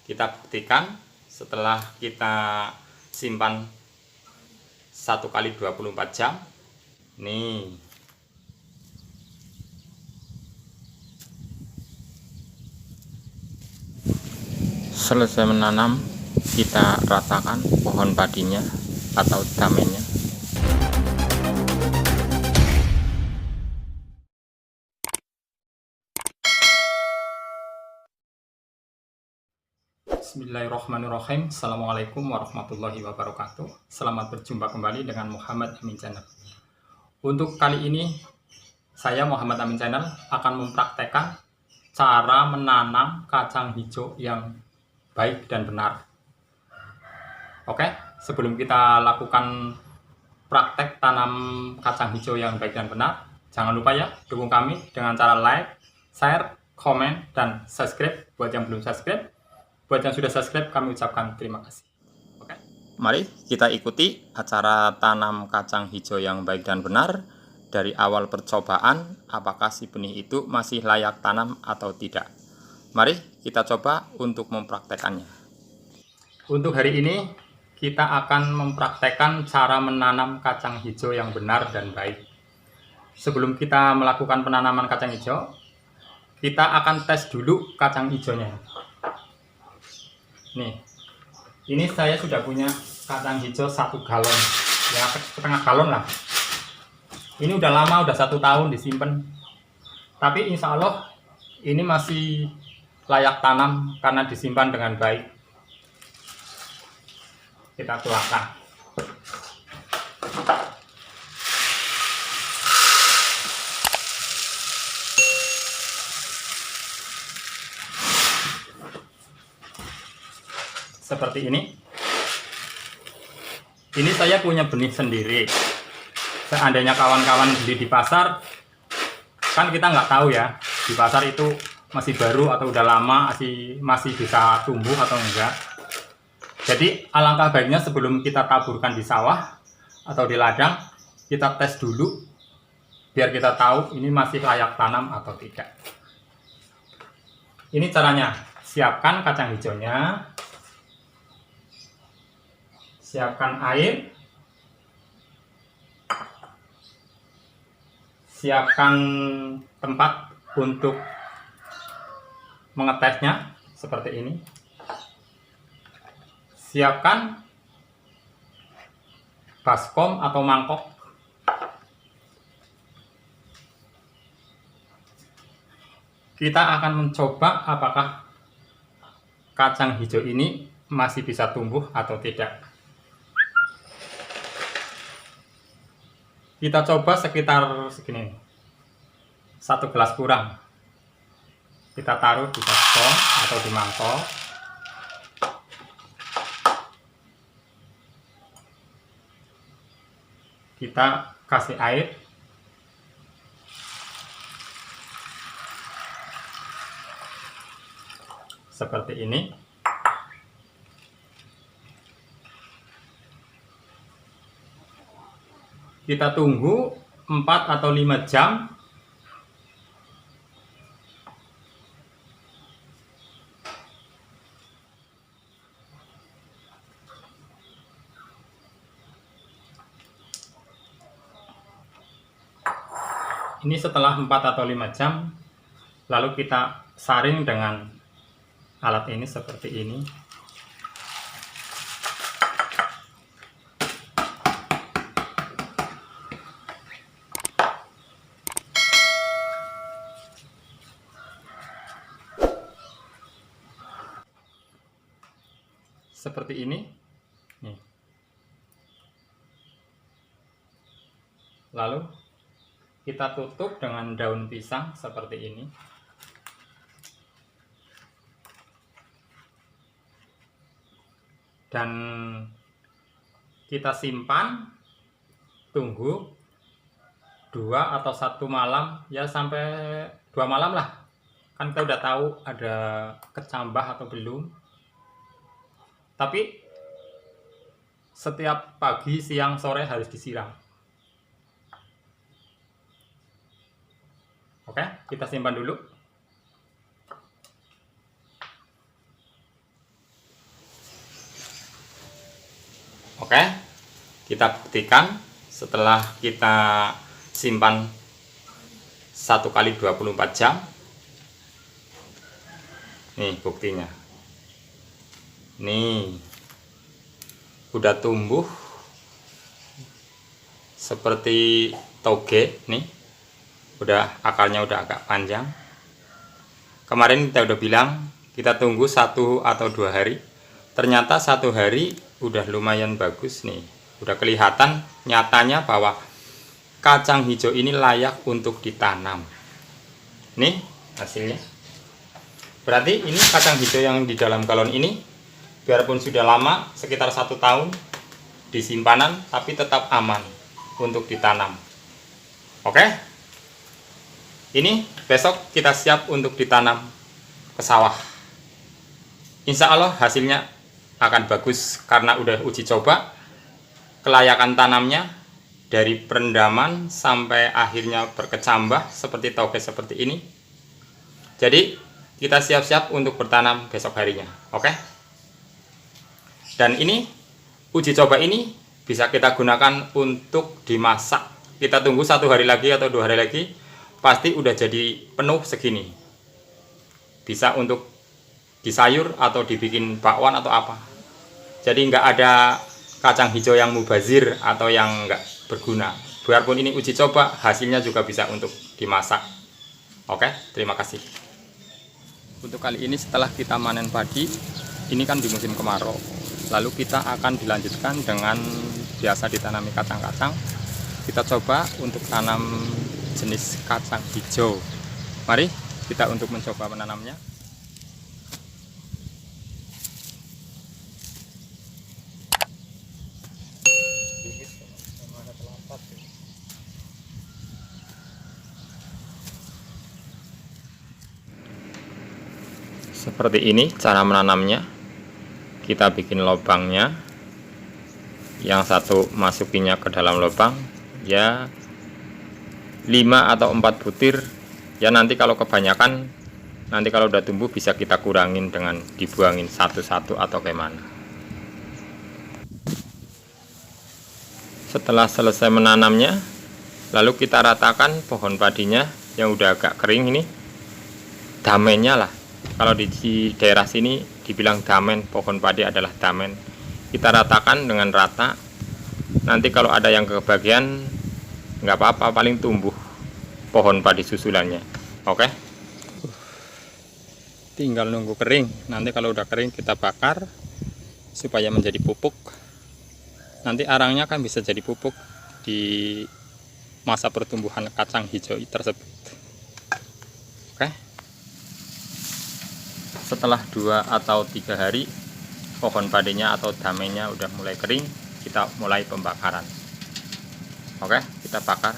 Kita buktikan setelah kita simpan 1 kali 24 jam. Nih. Selesai menanam, kita ratakan pohon padinya atau damennya. Bismillahirrahmanirrahim. Assalamualaikum warahmatullahi wabarakatuh. Selamat berjumpa kembali dengan Muhammad Amin Channel. Untuk kali ini, saya Muhammad Amin Channel akan mempraktekkan cara menanam kacang hijau yang baik dan benar. Oke, sebelum kita lakukan praktek tanam kacang hijau yang baik dan benar, jangan lupa ya, dukung kami dengan cara like, share, komen, dan subscribe. Buat yang belum subscribe, buat yang sudah subscribe, kami ucapkan terima kasih. Oke, mari kita ikuti acara tanam kacang hijau yang baik dan benar. Dari awal percobaan, apakah si benih itu masih layak tanam atau tidak. Mari kita coba untuk mempraktekannya. Untuk hari ini, kita akan mempraktekkan cara menanam kacang hijau yang benar dan baik. Sebelum kita melakukan penanaman kacang hijau, kita akan tes dulu kacang hijaunya. Nih, ini saya sudah punya kacang hijau 1 galon, ya setengah galon lah. Ini udah lama, udah 1 tahun disimpan. Tapi insya Allah ini masih layak tanam karena disimpan dengan baik. Kita tuangkan. Seperti ini. Ini saya punya benih sendiri. Seandainya kawan-kawan beli di pasar, kan kita nggak tahu ya, di pasar itu masih baru atau udah lama, masih bisa tumbuh atau enggak. Jadi alangkah baiknya sebelum kita taburkan di sawah atau di ladang, kita tes dulu biar kita tahu ini masih layak tanam atau tidak. Ini caranya. Siapkan kacang hijaunya, siapkan air, siapkan tempat untuk mengetesnya seperti ini. Siapkan baskom atau mangkok. Kita akan mencoba apakah kacang hijau ini masih bisa tumbuh atau tidak. Kita coba sekitar segini, 1 gelas kurang. Kita taruh di baskom atau di mangkok. Kita kasih air. Seperti ini. Kita tunggu 4 atau 5 jam. Ini setelah 4 atau 5 jam, lalu kita saring dengan alat ini seperti ini. Seperti ini. Nih. Lalu kita tutup dengan daun pisang seperti ini. Dan kita simpan, tunggu 2 atau 1 malam, ya sampai 2 malam lah. Kan kita udah tahu ada kecambah atau belum. Tapi setiap pagi, siang, sore harus disiram. Oke, kita simpan dulu. Oke, kita buktikan setelah kita simpan 1 kali 24 jam. Nih buktinya. Nih udah tumbuh seperti toge nih. Udah akarnya udah agak panjang. Kemarin kita udah bilang kita tunggu 1 atau 2 hari. Ternyata 1 hari udah lumayan bagus nih. Udah kelihatan nyatanya bahwa kacang hijau ini layak untuk ditanam. Nih hasilnya. Berarti ini kacang hijau yang di dalam galon ini, biarpun sudah lama sekitar 1 tahun di simpanan, tapi tetap aman untuk ditanam. Oke, ini besok kita siap untuk ditanam ke sawah. Insya Allah hasilnya akan bagus karena udah uji coba kelayakan tanamnya dari perendaman sampai akhirnya berkecambah seperti toge seperti ini. Jadi kita siap-siap untuk bertanam besok harinya. Oke, dan ini uji coba ini bisa kita gunakan untuk dimasak. Kita tunggu 1 hari lagi atau 2 hari lagi, pasti udah jadi penuh segini. Bisa untuk disayur atau dibikin bakwan atau apa. Jadi nggak ada kacang hijau yang mubazir atau yang nggak berguna. Biarpun ini uji coba, hasilnya juga bisa untuk dimasak. Oke, terima kasih. Untuk kali ini setelah kita manen padi, ini kan di musim kemarau. Lalu kita akan dilanjutkan dengan biasa ditanami kacang-kacang. Kita coba untuk tanam jenis kacang hijau. Mari kita untuk mencoba menanamnya. Seperti ini cara menanamnya. Kita bikin lubangnya, yang satu masukinya ke dalam lubang ya 5 atau 4 butir ya. Nanti kalau kebanyakan, nanti kalau udah tumbuh bisa kita kurangin dengan dibuangin satu-satu atau gimana. Setelah selesai menanamnya, lalu kita ratakan pohon padinya yang udah agak kering ini, damennya lah. Kalau di daerah sini dibilang damen, pohon padi adalah damen. Kita ratakan dengan rata. Nanti kalau ada yang kebagian, nggak apa-apa, paling tumbuh pohon padi susulannya. Oke, tinggal nunggu kering. Nanti kalau udah kering kita bakar supaya menjadi pupuk. Nanti arangnya kan bisa jadi pupuk di masa pertumbuhan kacang hijau tersebut. Oke, setelah 2 atau 3 hari pohon padinya atau damennya udah mulai kering, kita mulai pembakaran. Oke, kita bakar.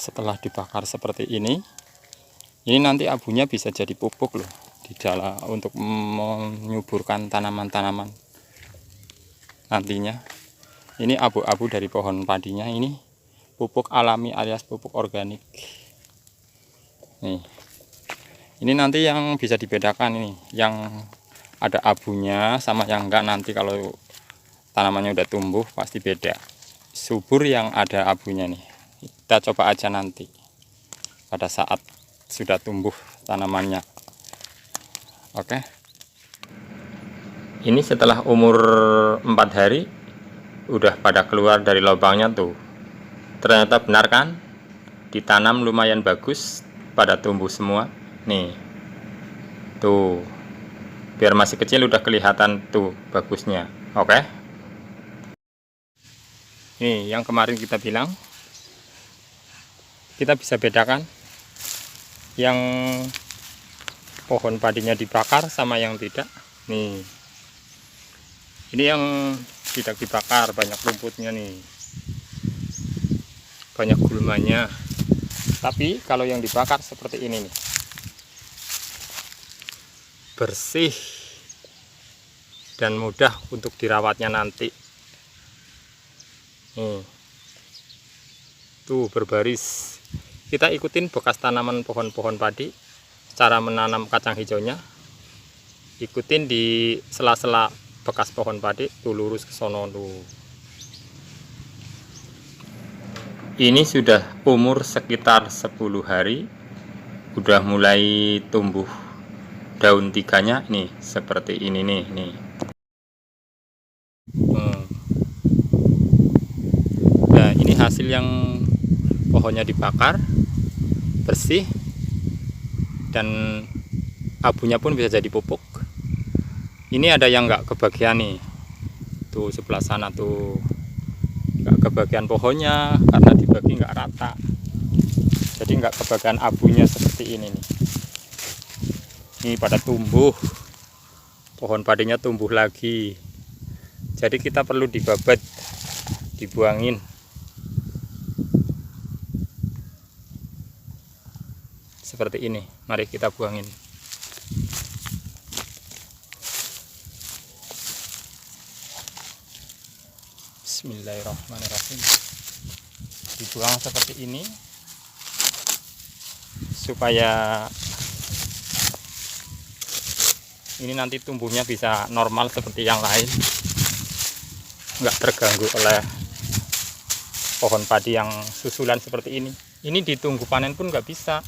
Setelah dibakar seperti ini nanti abunya bisa jadi pupuk loh di dalam untuk menyuburkan tanaman-tanaman nantinya. Ini abu-abu dari pohon padinya, ini pupuk alami alias pupuk organik. Nih, ini nanti yang bisa dibedakan, ini yang ada abunya sama yang enggak. Nanti kalau tanamannya udah tumbuh pasti beda. Subur yang ada abunya nih. Kita coba aja nanti pada saat sudah tumbuh tanamannya. Oke, ini setelah umur 4 hari udah pada keluar dari lubangnya tuh. Ternyata benar kan, ditanam lumayan bagus, pada tumbuh semua nih tuh. Biar masih kecil udah kelihatan tuh bagusnya. Oke, Nih yang kemarin kita bilang, kita bisa bedakan yang pohon padinya dibakar sama yang tidak. Nih, ini yang tidak dibakar, banyak rumputnya nih, banyak gulmanya. Tapi kalau yang dibakar seperti ini nih, bersih dan mudah untuk dirawatnya nanti. Tuh berbaris. Kita ikutin bekas tanaman pohon-pohon padi, cara menanam kacang hijaunya. Ikutin di sela-sela bekas pohon padi, tuh lurus ke sono tuh. Ini sudah umur sekitar 10 hari, udah mulai tumbuh daun tiganya nih, seperti ini nih. Nah, ini hasil yang pohonnya dibakar, bersih, dan abunya pun bisa jadi pupuk. Ini ada yang nggak kebagian nih, tuh sebelah sana tuh nggak kebagian pohonnya karena dibagi nggak rata, jadi nggak kebagian abunya seperti ini nih. Ini pada tumbuh, pohon padinya tumbuh lagi, jadi kita perlu dibabat, dibuangin. Seperti ini, mari kita buangin. Bismillahirrahmanirrahim. Dibuang seperti ini supaya ini nanti tumbuhnya bisa normal seperti yang lain, nggak terganggu oleh pohon padi yang susulan seperti ini. Ini ditunggu panen pun nggak bisa,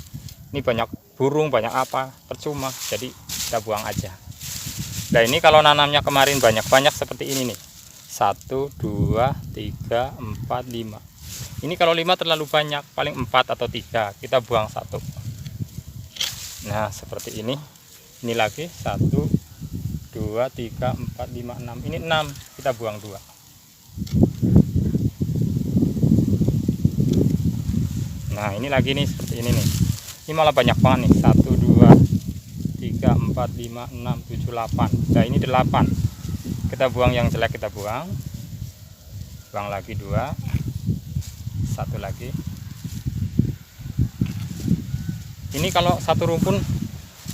ini banyak burung, banyak apa, percuma, jadi kita buang aja. Nah ini kalau nanamnya kemarin banyak-banyak seperti ini nih, 1, 2, 3, 4, 5. Ini kalau 5 terlalu banyak, paling 4 atau 3, kita buang 1. Nah seperti ini. Ini lagi 1, 2, 3, 4, 5, 6. Ini 6, kita buang 2. Nah ini lagi nih, seperti ini nih. Ini malah banyak banget nih, 1, 2, 3, 4, 5, 6, 7, 8. Nah ini 8. Kita buang yang jelek, kita buang lagi 2, 1 lagi. Ini kalau satu rumpun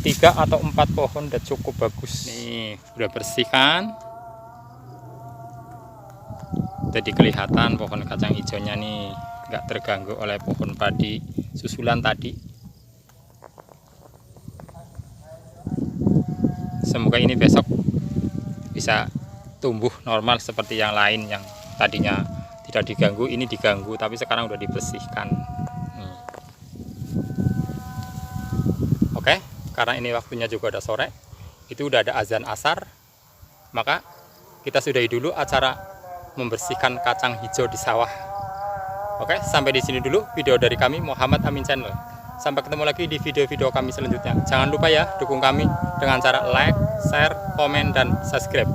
3 atau 4 pohon udah cukup bagus. Nih udah bersih kan, jadi kelihatan pohon kacang hijaunya nih nggak terganggu oleh pohon padi susulan tadi. Semoga ini besok bisa tumbuh normal seperti yang lain yang tadinya tidak diganggu, ini diganggu tapi sekarang udah dibersihkan. Oke, karena ini waktunya juga udah sore, itu udah ada azan asar, maka kita sudahi dulu acara membersihkan kacang hijau di sawah. Oke, sampai di sini dulu video dari kami Muhammad Amin Channel. Sampai ketemu lagi di video-video kami selanjutnya. Jangan lupa ya dukung kami dengan cara like, share, komen, dan subscribe.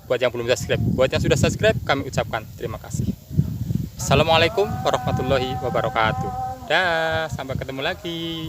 Buat yang belum subscribe, buat yang sudah subscribe, kami ucapkan terima kasih. Assalamualaikum warahmatullahi wabarakatuh. Dah, sampai ketemu lagi.